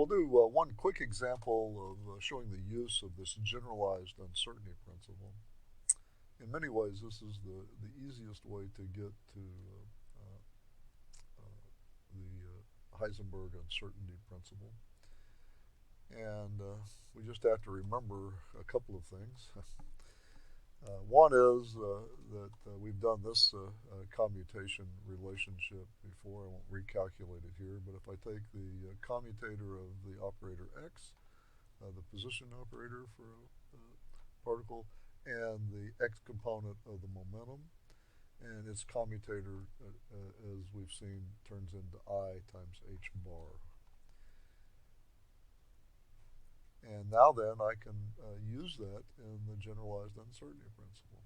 we'll do one quick example of showing the use of this generalized uncertainty principle. In many ways, this is the easiest way to get to the Heisenberg uncertainty principle. And we just have to remember a couple of things. One is that we've done this commutation relationship before. I won't recalculate it here, but if I take the commutator of the operator x, the position operator for a particle, and the x component of the momentum, and its commutator, as we've seen, turns into I times h bar. And now then, I can use that in the generalized uncertainty principle.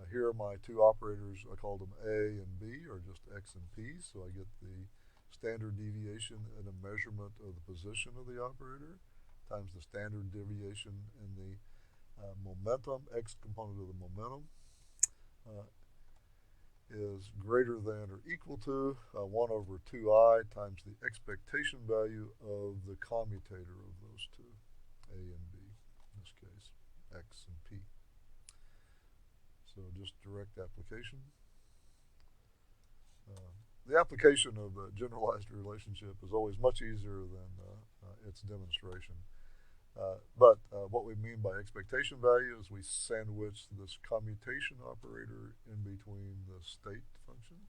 Here are my two operators. I call them A and B, or just x and p. So I get the standard deviation in a measurement of the position of the operator times the standard deviation in the momentum, x component of the momentum, is greater than or equal to 1 over 2I times the expectation value of the commutator of those two, A and B, in this case, x and p. So just direct application. The application of a generalized relationship is always much easier than its demonstration. But what we mean by expectation value is we sandwich this commutation operator in between the state function.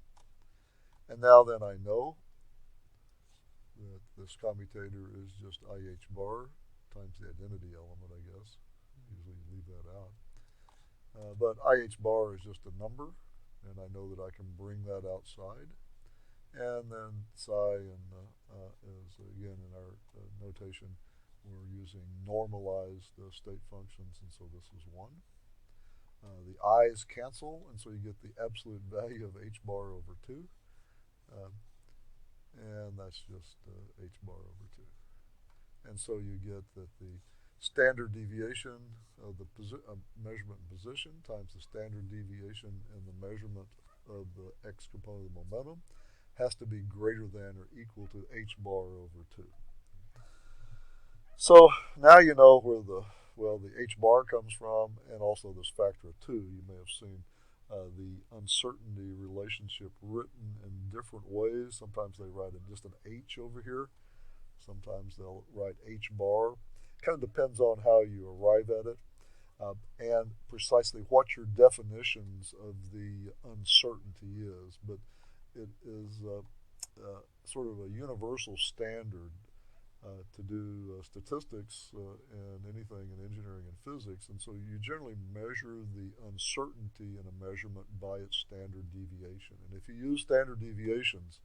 And now then I know that this commutator is just IH bar times the identity element, I guess. Usually you leave that out. But IH bar is just a number, and I know that I can bring that outside. And then psi is, again, in our notation, we're using normalized state functions, and so this is 1. The i's cancel, and so you get the absolute value of h bar over 2. And that's just h bar over 2. And so you get that the standard deviation of the measurement in position times the standard deviation in the measurement of the x component of the momentum has to be greater than or equal to h bar over 2. So now you know where the h bar comes from, and also this factor of 2. You may have seen the uncertainty relationship written in different ways. Sometimes they write in just an h over here. Sometimes they'll write h bar. Kind of depends on how you arrive at it, and precisely what your definitions of the uncertainty is. But it is sort of a universal standard to do statistics and anything in engineering and physics, and so you generally measure the uncertainty in a measurement by its standard deviation. And if you use standard deviations,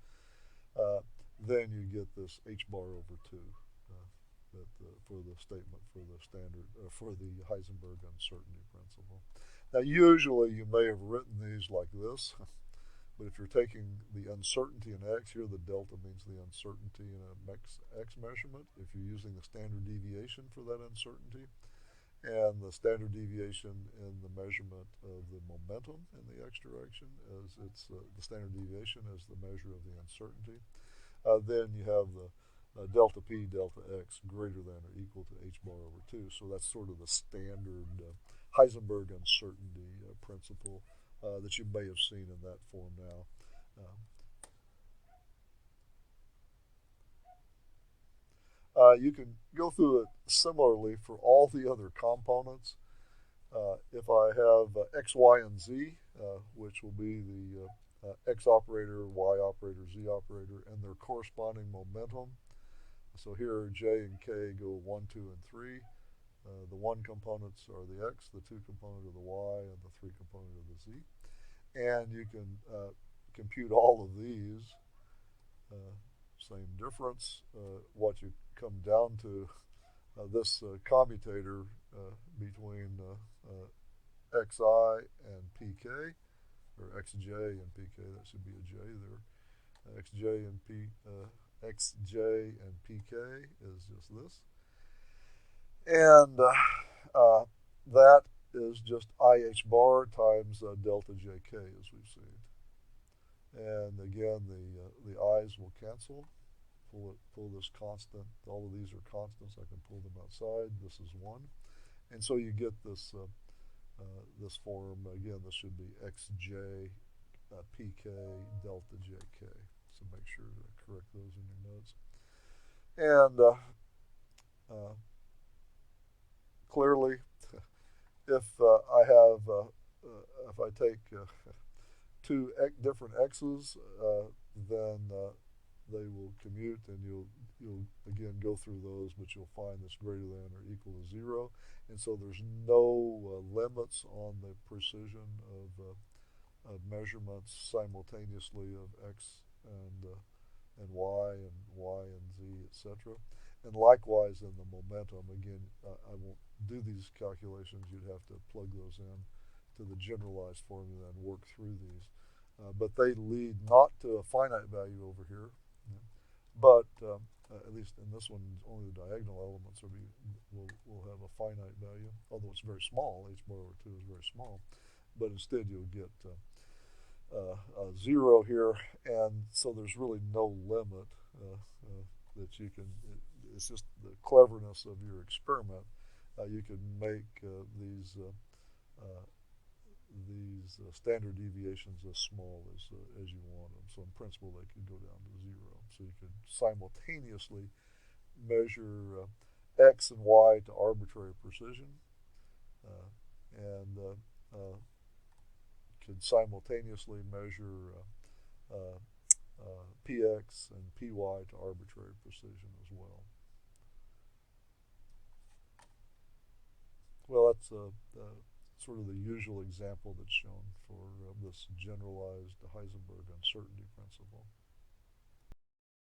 then you get this h bar over 2 for the statement for the standard for the Heisenberg uncertainty principle. Now, usually you may have written these like this. But if you're taking the uncertainty in x, here the delta means the uncertainty in an x measurement. If you're using the standard deviation for that uncertainty, and the standard deviation in the measurement of the momentum in the x direction, as it's the standard deviation as the measure of the uncertainty, then you have the delta p delta x greater than or equal to h bar over 2. So that's sort of the standard Heisenberg uncertainty principle that you may have seen in that form now. You can go through it similarly for all the other components. If I have x, y, and z, which will be the x operator, y operator, z operator, and their corresponding momentum. So here J and K go 1, 2, and 3. The 1 components are the x, the 2 component of the y, and the 3 component of the z. And you can compute all of these. Same difference. What you come down to, this commutator between xi and pk, or xj and pk, that should be a j there. xj and pk is just this. And that is just IH bar times delta JK, as we've seen. And again, the i's will cancel. pull this constant. All of these are constants. I can pull them outside. This is one, and so you get this form again. This should be xj pk delta jk. So make sure to correct those in your notes. And uh, clearly, if I have if I take two different x's, then they will commute, and you'll again go through those, but you'll find this greater than or equal to zero, and so there's no limits on the precision of measurements simultaneously of x and y and z, etc. And likewise in the momentum, again, I won't do these calculations. You'd have to plug those in to the generalized formula and work through these. But they lead not to a finite value over here, but at least in this one, only the diagonal elements will have a finite value, although it's very small. H bar over 2 is very small. But instead, you'll get a zero here, and so there's really no limit that you can. It's just the cleverness of your experiment. You can make these standard deviations as small as you want them. So in principle, they could go down to zero. So you could simultaneously measure x and y to arbitrary precision, and could simultaneously measure px and py to arbitrary precision as well. Well, that's sort of the usual example that's shown for this generalized Heisenberg uncertainty principle.